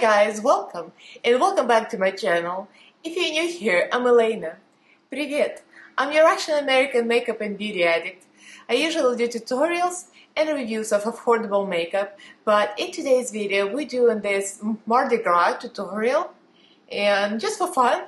guys, welcome and welcome back to my channel. If you're new here, I'm Elaina. Привет! I'm your Russian American makeup and beauty addict. I usually do tutorials and reviews of affordable makeup, but in today's video we're doing this Mardi Gras tutorial, and just for fun,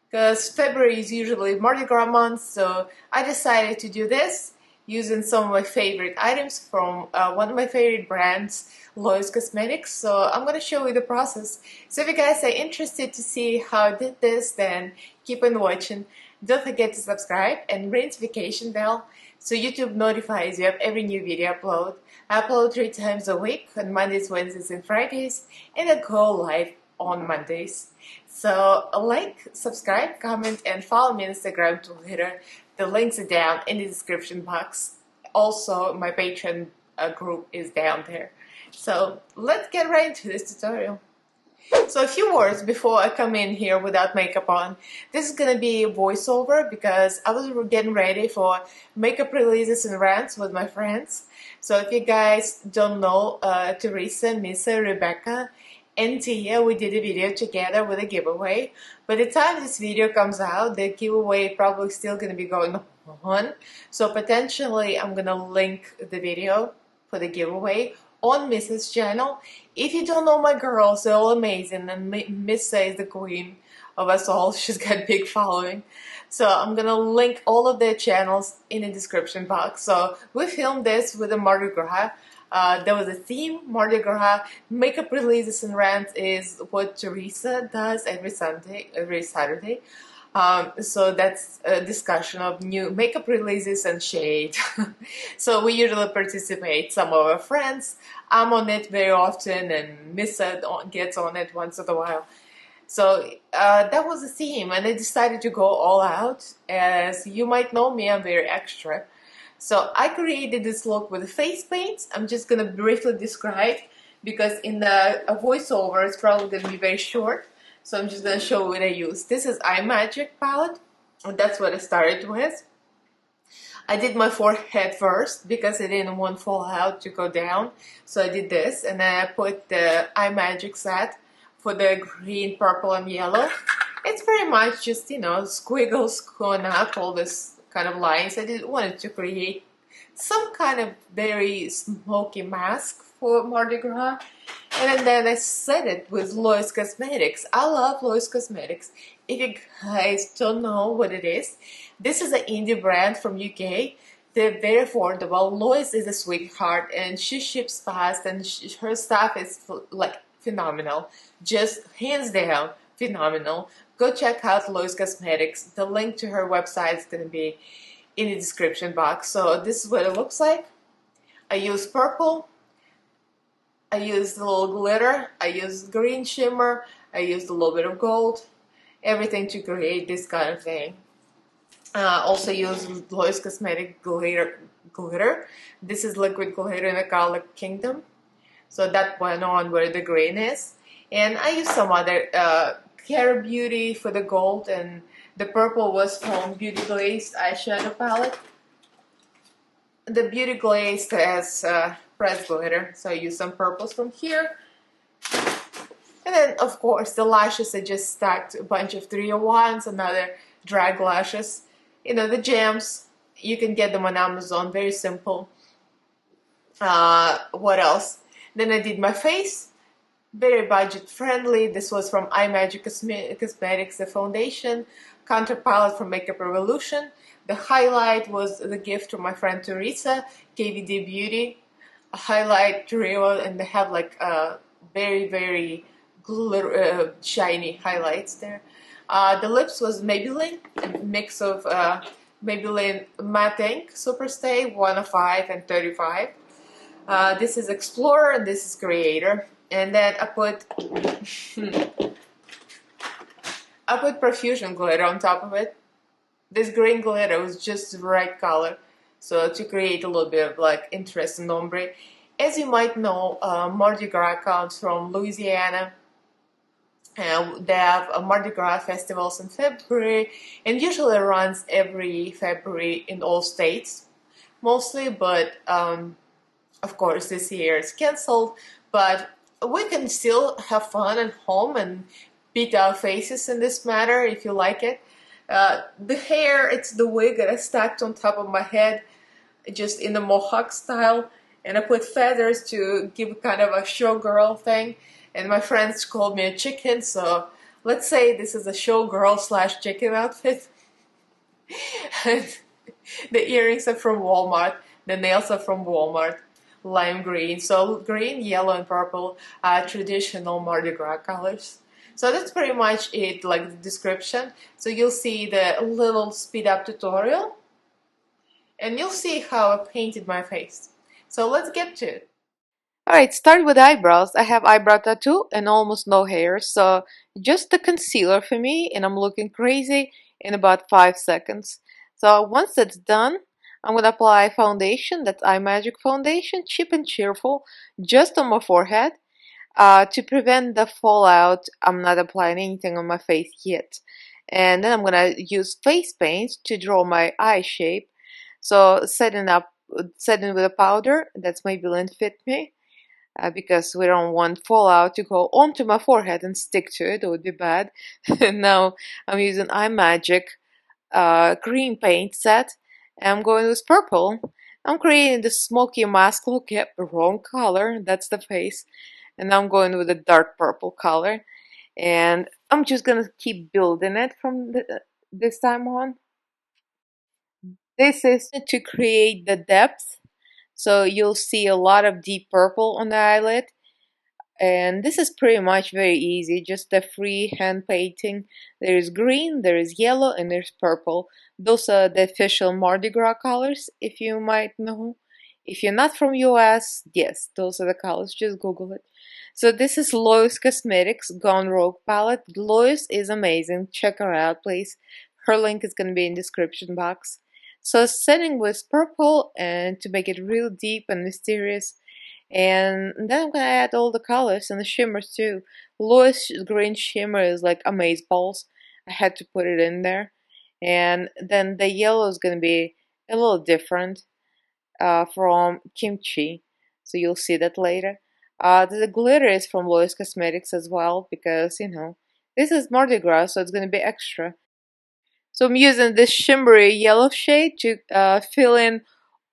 because February is usually Mardi Gras month, so I decided to do this using some of my favorite items from one of my favorite brands, Lois Cosmetics. So I'm going to show you the process. So if you guys are interested to see how I did this, then keep on watching. Don't forget to subscribe and ring notification bell so YouTube notifies you of every new video upload. I upload 3 times a week on Mondays, Wednesdays, and Fridays, and I go live on Mondays. So like, subscribe, comment, and follow me on Instagram, Twitter. The links are down in the description box. Also, my Patreon group is down there. So let's get right into this tutorial. So a few words before I come in here without makeup on. This is gonna be a voiceover because I was getting ready for makeup releases and rants with my friends. So if you guys don't know, Teresa, Missa, Rebecca, and Tia, we did a video together with a giveaway. By the time this video comes out, the giveaway probably still going to be going on. So potentially I'm going to link the video for the giveaway on Missa's channel. If you don't know my girls, they're all amazing, and Missa is the queen of us all. She's got a big following. So I'm going to link all of their channels in the description box. So we filmed this with the Mardi Gras. There was a theme, Mardi Gras. Makeup releases and rants is what Teresa does every Saturday. So that's a discussion of new makeup releases and shade. So we usually participate, some of our friends. I'm on it very often, and Missa gets on it once in a while. So that was the theme, and I decided to go all out. As you might know me, I'm very extra. So I created this look with face paints. I'm just going to briefly describe because in the voiceover it's probably going to be very short. So I'm just going to show what I used. This is Eye Magic palette, and that's what I started with. I did my forehead first because I didn't want fallout to go down. So I did this, and then I put the Eye Magic set for the green, purple, and yellow. It's very much just, you know, squiggles going up, all this kind of lines. I wanted to create some kind of very smoky mask for Mardi Gras, and then I set it with Lois Cosmetics. I love Lois Cosmetics. If you guys don't know what it is, this is an indie brand from UK. They're very affordable. Lois is a sweetheart, and she ships fast, and her stuff is like phenomenal, just hands down phenomenal. Go check out Lois Cosmetics. The link to her website is going to be in the description box. So this is what it looks like. I use purple. I used a little glitter. I used green shimmer. I used a little bit of gold. Everything to create this kind of thing. Also used Lois Cosmetics glitter. This is liquid glitter in the color Kingdom. So that went on where the green is. And I used some other Care Beauty for the gold, and the purple was from Beauty Glazed eyeshadow palette. The Beauty Glazed has pressed glitter, so I used some purples from here. And then, of course, the lashes, I just stacked a bunch of 301s, another drag lashes. You know, the gems, you can get them on Amazon, very simple. What else? Then I did my face. Very budget friendly. This was from Eye Magic Cosmetics, the foundation. Contour palette from Makeup Revolution. The highlight was the gift from my friend Teresa, KVD Beauty. A highlight trio, and they have like very, very glitter, shiny highlights there. The lips was Maybelline, a mix of Maybelline Matte Ink Superstay 105 and 35. This is Explorer, and this is Creator. And then I put Profusion glitter on top of it. This green glitter was just the right color, so to create a little bit of like interest and ombre. As you might know, Mardi Gras comes from Louisiana. They have a Mardi Gras festivals in February, and usually runs every February in all states, mostly. But of course, this year it's cancelled. But we can still have fun at home and beat our faces in this manner if you like it. The hair, it's the wig that I stacked on top of my head, just in the mohawk style, and I put feathers to give kind of a showgirl thing, and my friends called me a chicken, so let's say this is a showgirl slash chicken outfit. The earrings are from Walmart, the nails are from Walmart, lime green, so green, yellow, and purple are traditional Mardi Gras colors. So that's pretty much it, like the description. So you'll see the little speed up tutorial, and you'll see how I painted my face. So let's get to it. Alright, start with eyebrows. I have eyebrow tattoo and almost no hair, so just the concealer for me, and I'm looking crazy in about 5 seconds. So once that's done, I'm gonna apply foundation. That's Eye Magic foundation, cheap and cheerful, just on my forehead. To prevent the fallout, I'm not applying anything on my face yet. And then I'm gonna use face paint to draw my eye shape. So setting with a powder, that's Maybelline Fit Me. Because we don't want fallout to go onto my forehead and stick to it. It would be bad. Now I'm using Eye Magic green paint set. I'm going with purple. I'm creating the smoky mask look. Yep, wrong color. That's the face. And I'm going with a dark purple color. And I'm just gonna keep building it from this time on. This is to create the depth. So you'll see a lot of deep purple on the eyelid. And this is pretty much very easy, just a free hand painting. There is green, there is yellow, and there's purple. Those are the official Mardi Gras colors, if you might know. If you're not from US, yes, those are the colors, just Google it. So this is Lois Cosmetics Gone Rogue palette. Lois is amazing, check her out please. Her link is going to be in the description box. So setting with purple, and to make it real deep and mysterious. And then I'm gonna add all the colors and the shimmers too. Lois green shimmer is like amazeballs. I had to put it in there. And then the yellow is gonna be a little different from Kimchi. So you'll see that later. The glitter is from Lois Cosmetics as well, because you know this is Mardi Gras, so it's gonna be extra. So I'm using this shimmery yellow shade to fill in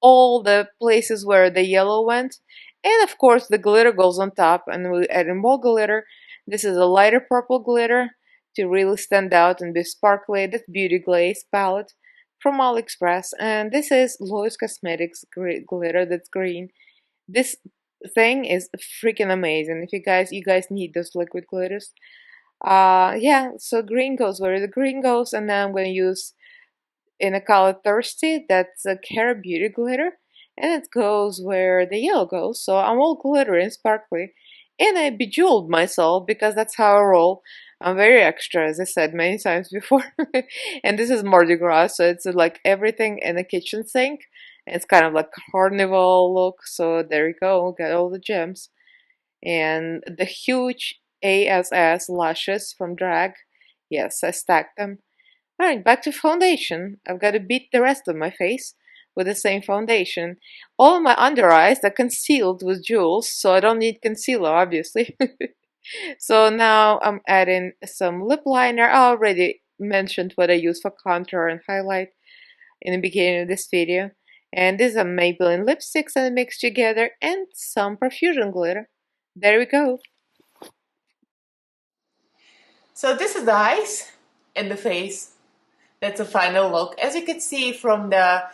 all the places where the yellow went. And of course the glitter goes on top, and we add in more glitter. This is a lighter purple glitter to really stand out and be sparkly. That's Beauty Glaze palette from AliExpress, and this is Lois Cosmetics glitter that's green. This thing is freaking amazing. If you guys need those liquid glitters. Yeah, so green goes where the green goes, and then I'm going to use in a color Thirsty, that's a Cara Beauty glitter, and it goes where the yellow goes, so I'm all glittery and sparkly, and I bejeweled myself because that's how I roll. I'm very extra, as I said many times before. And this is Mardi Gras, so it's like everything in a kitchen sink. It's kind of like carnival look, so there you go, got all the gems. And the huge ASS lashes from Drag, yes, I stacked them. Alright, back to foundation. I've got to beat the rest of my face with the same foundation. All my under eyes are concealed with jewels, so I don't need concealer, obviously. So now I'm adding some lip liner. I already mentioned what I use for contour and highlight in the beginning of this video. And these are Maybelline lipsticks and mixed together, and some Profusion glitter. There we go. So this is the eyes and the face. That's a final look. As you can see from the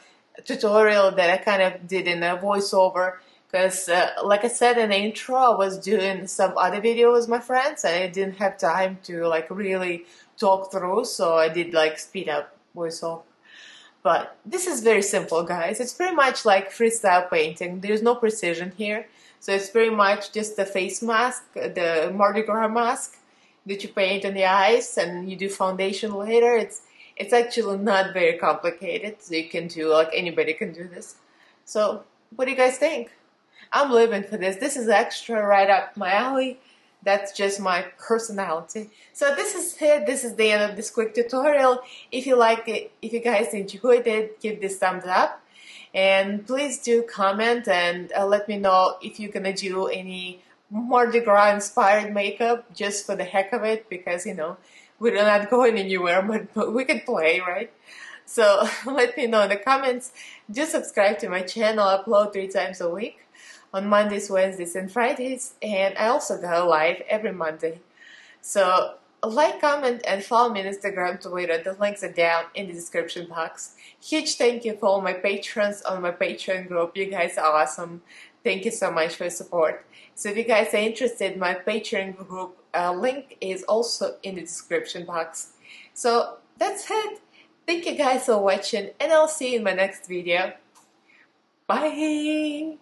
tutorial that I kind of did in a voiceover, because like I said in the intro, I was doing some other video with my friends and I didn't have time to like really talk through, so I did like speed up voiceover. But this is very simple, guys. It's pretty much like freestyle painting. There's no precision here. So it's pretty much just the face mask, the Mardi Gras mask that you paint on the eyes, and you do foundation later. It's actually not very complicated, so you can do, like, anybody can do this. So what do you guys think? I'm living for this. This is extra right up my alley. That's just my personality. So this is it. This is the end of this quick tutorial. If you liked it, if you guys enjoyed it, give this thumbs up. And please do comment and let me know if you're gonna do any Mardi Gras inspired makeup just for the heck of it, because we're not going anywhere, but we can play, right? So let me know in the comments. Do subscribe to my channel. I upload 3 times a week on Mondays, Wednesdays, and Fridays, and I also go live every Monday. So like, comment, and follow me on Instagram, Twitter. The links are down in the description box. Huge thank you for all my patrons on my Patreon group. You guys are awesome. Thank you so much for your support. So if you guys are interested, my Patreon group link is also in the description box. So that's it. Thank you guys for watching, and I'll see you in my next video. Bye!